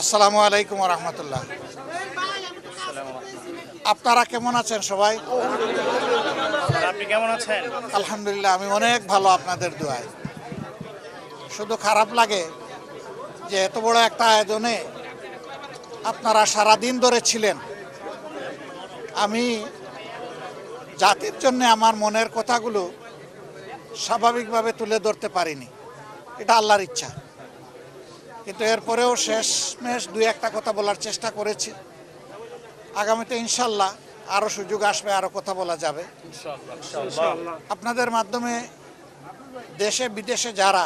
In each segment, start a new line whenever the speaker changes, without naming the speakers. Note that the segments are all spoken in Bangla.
আসসালামু আলাইকুম রহমতুল্লাহ। আপনারা কেমন আছেন সবাই?
আপনি কেমন আছেন?
আলহামদুলিল্লাহ, আমি অনেক ভালো আপনাদের দোয়ায়। শুধু খারাপ লাগে যে এত বড় একটা আয়োজনে আপনারা সারাদিন ধরে ছিলেন। আমি জাতির জন্য আমার মনের কথাগুলো স্বাভাবিকভাবে তুলে ধরতে পারিনি, এটা আল্লাহর ইচ্ছা। কিন্তু এরপরেও শেষমেশ দুই একটা কথা বলার চেষ্টা করেছি। আগামীতে ইনশাল্লাহ আরও সুযোগ আসবে, আরও কথা বলা যাবে। আপনাদের মাধ্যমে দেশে বিদেশে যারা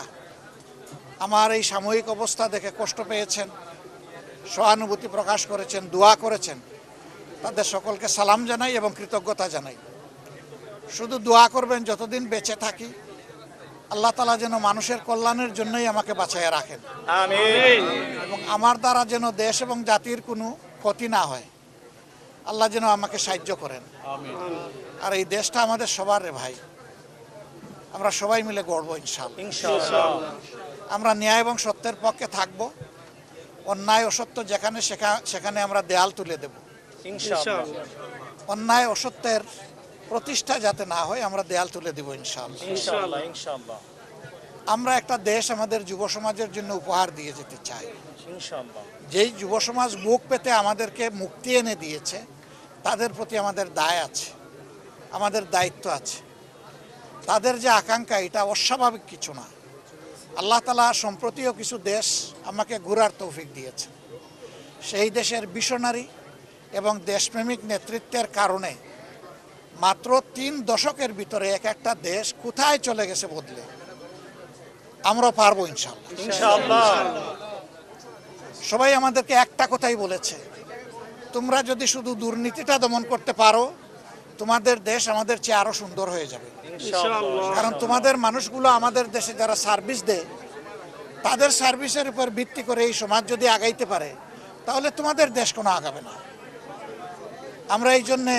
আমার এই সাময়িক অবস্থা দেখে কষ্ট পেয়েছেন, সহানুভূতি প্রকাশ করেছেন, দোয়া করেছেন, তাদের সকলকে সালাম জানাই এবং কৃতজ্ঞতা জানাই। শুধু দোয়া করবেন যতদিন বেঁচে থাকি আল্লাহ তাআলা যেন মানুষের কল্যাণের জন্যই আমাকে বাঁচাইয়া রাখেন,
আমিন।
এবং আমার দ্বারা যেন দেশ এবং জাতির কোনো ক্ষতি না হয়। আল্লাহ যেন আমাকে সাহায্য করেন। আর এই দেশটা আমাদের সবার রে ভাই, আমরা সবাই মিলে গড়ব ইনশাআল্লাহ।
ইনশাআল্লাহ।
আমরা ন্যায় এবং সত্যের পক্ষে থাকব। অন্যায় অসত্য যেখানে সেখানে আমরা দেয়াল তুলে দেব।
ইনশাআল্লাহ।
অন্যায় অসত্যের প্রতিষ্ঠা যাতে না হয় আমরা দেয়াল তুলে দেব ইনশাআল্লাহ।
ইনশাআল্লাহ। ইনশাআল্লাহ।
আমরা একটা দেশ আমাদের যুব সমাজের জন্য উপহার দিয়ে যেতে চাই।
ইনশাআল্লাহ।
যেই যুব সমাজ বুক পেতে আমাদেরকে মুক্তি এনে দিয়েছে, তাদের প্রতি আমাদের দায় আছে, আমাদের দায়িত্ব আছে। তাদের যে আকাঙ্ক্ষা, এটা অস্বাভাবিক কিছু না। আল্লাহ তাআলা সম্প্রতিও কিছু দেশ আমাকে ঘোরার তৌফিক দিয়েছে। সেই দেশের ভিশনারি এবং দেশপ্রেমিক নেতৃত্বের কারণে মাত্র 3 দশকের ভিতরে এক একটা দেশ কোথায় চলে গেছে বদলে। আমরাও পারবো ইনশাআল্লাহ।
ইনশাআল্লাহ।
সবাই আমাদেরকে একটা কথাই বলেছে, তোমরা যদি শুধু দুর্নীতিটা দমন করতে পারো তোমাদের দেশ আমাদের চেয়ে আরো সুন্দর হয়ে যাবে।
ইনশাআল্লাহ।
কারণ তোমাদের মানুষগুলো আমাদের দেশে যারা সার্ভিস দেয়, তাদের সার্ভিসের উপর ভিত্তি করে এই সমাজ যদি আগাইতে পারে তাহলে তোমাদের দেশ কোনো আগাবে না। আমরা এই জন্যে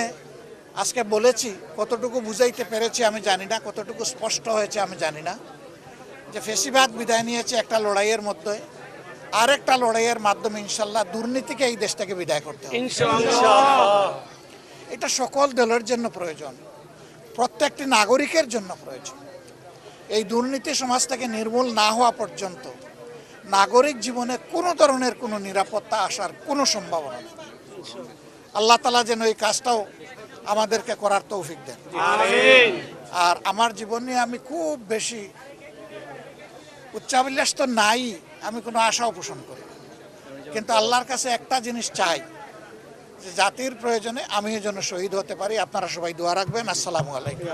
আজকে বলেছি, কতটুকু বুঝাইতে পেরেছি আমি জানি না, কতটুকু স্পষ্ট হয়েছে আমি জানি না, যে ফেসিবাদ বিদায় নিয়েছে একটা লড়াইয়ের মধ্যে, আরেকটা লড়াইয়ের মাধ্যমে ইনশাল্লাহ দুর্নীতিকে এই দেশ থেকে বিদায় করতে হবে।
ইনশাআল্লাহ।
এটা সকল দলের জন্য প্রয়োজন, প্রত্যেকটি নাগরিকের জন্য প্রয়োজন। এই দুর্নীতি সমাজ থেকে নির্মূল না হওয়া পর্যন্ত নাগরিক জীবনে কোনো ধরনের কোনো নিরাপত্তা আসার কোনো সম্ভাবনা নেই। আল্লাহ তাআলা যেন এই কাজটাও আমাদেরকে করার তৌফিক দেন।
আমিন।
আর আমার জীবন নিয়ে আমি খুব বেশি উচ্চাভিলাষ তো নাই, আমি কোনো আশাও পোষণ করি না। কিন্তু আল্লাহর কাছে একটা জিনিস চাই, যে জাতির প্রয়োজনে আমি যেন শহীদ হতে পারি। আপনারা সবাই দোয়া রাখবেন। আসসালামু আলাইকুম।